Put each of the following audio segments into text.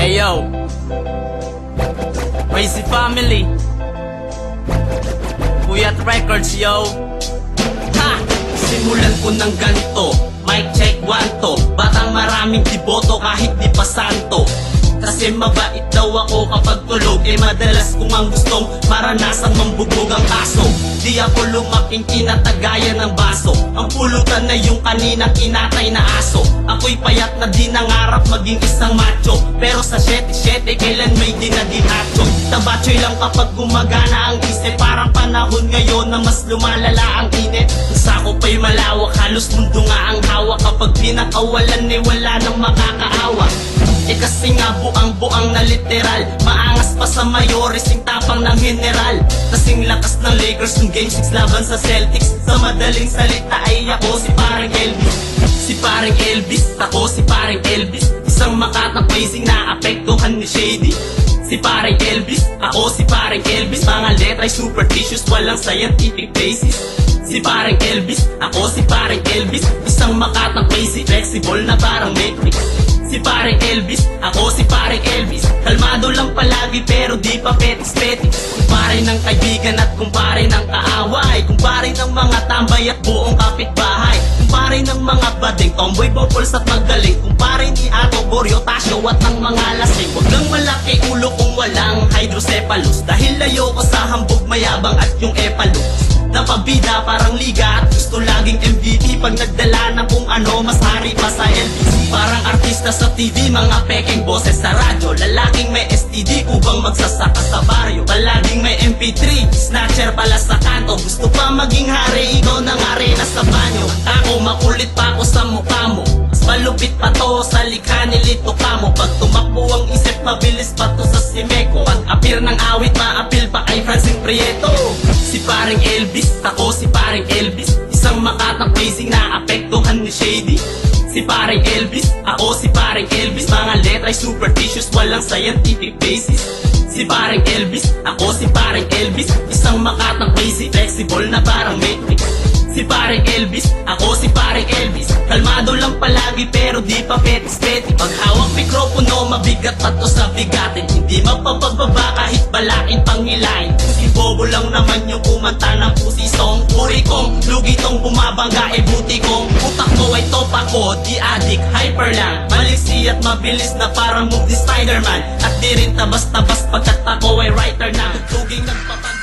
Ayo, Crazy Family, Puyat Records, yo. Ha! Simulan ko ng ganto, mic check, wanto. Batang maraming diboto kahit di pa santo. Kasi mabait daw ako kapag tulog, eh madalas kong ang gustong maranasang mambugbog ang aso. Di ako lumaking tinatagayan ng baso, ang pulutan na yung kaninang kinatay na aso. Ako'y payat na di nangarap maging isang macho, pero sa 7-7 kailan may dinadinacho. Tabachoy lang kapag gumagana ang isip, parang panahon ngayon na mas lumalala ang init. Ang sako pa'y malawak, halos mundo nga ang hawak. Kapag pinakawalan eh wala nang makakaawa. Eh kasi nga buang-buang na literal, maangas pa sa Mayores, sing tapang ng general. Kasing lakas ng Lakers ng Game 6 laban sa Celtics. Sa madaling salita ay ako si parang Elvis. Si parang Elvis, ako si parang Elvis. Isang makatang pacing na apektuhan ni Shady. Si parang Elvis, ako si parang Elvis. Mga letra'y superstitious, walang scientific basis. Si parang Elvis, ako si parang Elvis. Isang makatang pacing, flexible na parang Matrix. Si parang Elvis, ako si parang Elvis. Kalmado lang palagi pero di pa petis-petis. Kumpare ng kaibigan at kumpare ng kaaway. Kumpare ng mga tambay at buong kapitbahay. Kumpare ng mga bading, tomboy, bobols at magaling. Kumpare ni Ato, Boryo, Tasyo at ng mga lasing. Huwag lang malaki ulo kung walang hydrocephalus. Dahil layo ko sa hambog, mayabang at yung epalus. Napabida parang liga at gusto laging MVP. Pag nagdala ng kung ano, mas hari pa sa LBC. Parang artista sa TV, mga peking boses sa radyo. Lalaking may STD, kubang magsasaka sa baryo. Palaging may MP3, snatcher pala sa kanto. Gusto pa maging hari, ikaw na nga rin sa banyo. Ako, makulit pa ako sa mukha mo. Mas malupit pa to sa likha ni Lito Kamo. Pag tumakbo ang isip, mabilis pa to sa Simeco. Pag appear ng awit, ma-appeal pa kay Francine Prieto. Si parang Elvis, ako si parang Elvis. Isang makatang pacing na apektuhan ni Shady. Si parang Elvis, ako si parang Elvis. Mga letra'y superstitious, walang scientific basis. Si parang Elvis, ako si parang Elvis. Isang makatang pacing, flexible na parang Matrix. Si parang Elvis, ako si parang Elvis. Kalmado lang palagi pero di pa petis-petis. Pag hawak mikropono, mabigat pa to sa bigatin. Hindi mapapagbaba kahit balakin pangilain. Si bobo lang naman yung kumanta ng pusisong. Puri kong lugi tong bumabangga, e buti kong utak mo ay topa ko. Di addict, hyper lang, maliksi at mabilis na parang move ni Spider-Man. At di rin tabas-tabas pagkat ako ay writer na tuging nagpapagaling.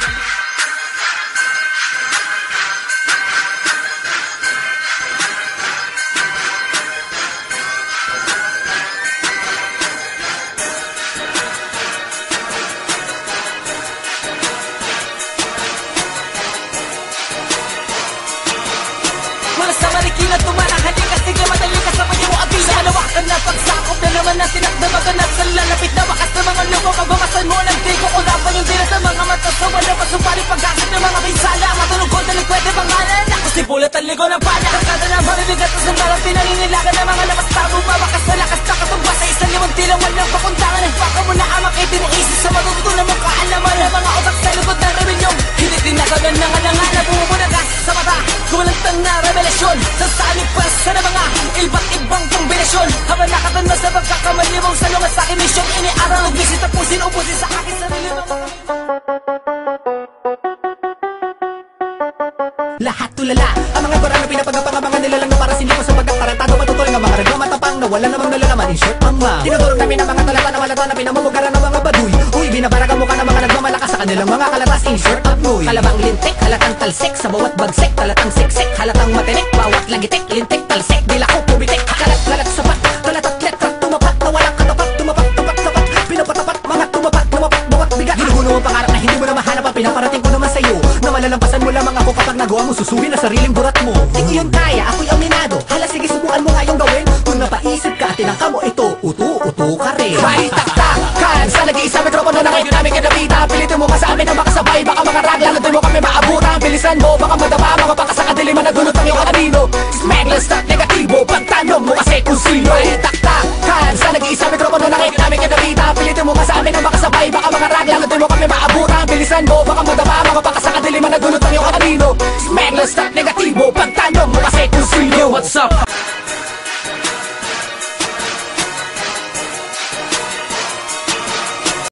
Sa Marikina tumanang halika, sige madali ka sa payo mo abila. Malawakan na pagsakop na naman na sinakdamagan at sa lalapit na bakas na mga lumo. Pagbumasan mo ng trigo, ulapan yung dila sa mga mata. Sa wala pasupali pagkakit ng mga pinsala. Matulog ko dali pwede pangalan. Ako si Bullet ang ligo ng pala. Kasada ng mabibigat sa sandalang pinaninilagan ng mga labas tabo. Mabakas na lakas na katumba sa isang limang tilang walang pakundangan. Nagpaka mo na amak itinaisis sa matutunan mong kaalaman ng mga otak sa lubot ng rebenyong. Hindi tinakagan ng alangan. Bumumunag sa mata, kumalantang na revelasyon. Sa salip pwesta na mga iba't ibang kombinasyon. Habang nakatanda sa pagkakamali mong salungan sa akin misyon. Iniaral, nagbisit, tapusin, ubusin sa akin sarili. Lahat tulala, ang mga barang na pinapagapangan mga nilalang na para siniko sa pagkakarantado. Matutuloy ang mga reglo matapang na wala namang nalalaman. In short, mama, tinudurog namin ang mga talata na malata na pinamumugaran ng mga baduy. Uy, binabaraga mukha ng mga nagmamalakas sa kanilang mga kalatas. In short, amoy kalabang lintik, halatang talsik sa bawat bagsek. Talatang siksik, halatang matinik, bawat lagitik, lintik, talsik, dilako, pubitik. Kalat-kalat sapat, kalat-atlet, tumapat na walang katapat. Tumapat, pinapatapat, mga tumapat, bawat bigat. Ginuguno ang pangarap na hindi mo na mahanap. Ang pinaparating ko naman sa'yo na malalampasan mo lamang ako kapag nagawa mo. Susuhin na sariling burat mo. Hindi yun kaya, ako'y aminado. Hala sige, subukan mo nga yung gawin. Kung napaisip ka, tinangka mo ito, utu ka rin. May taktakan sa nag-iisa mikropono na kayo namin kinabita. Pilitin mo ka sa amin na makasabay. Baka mga raglan, doon mo kami maabutan. Bilisan mo, baka madama, mga baka sa kadiliman na dulot ang iyong kanino. Smegless na negatibo, pagtanong mo kasi kung sino. May taktakan sa nag-iisa mikropono na kayo namin kinabita. Pilitin mo ka sa amin na makasabay. Baka mga raglan, doon mo kami maabutan. Bilisan mo, baka madama, mga baka sa kadiliman na dulot ang iyong kanino. Smegless na negatibo, pagtanong mo kasi kung sino. What's up?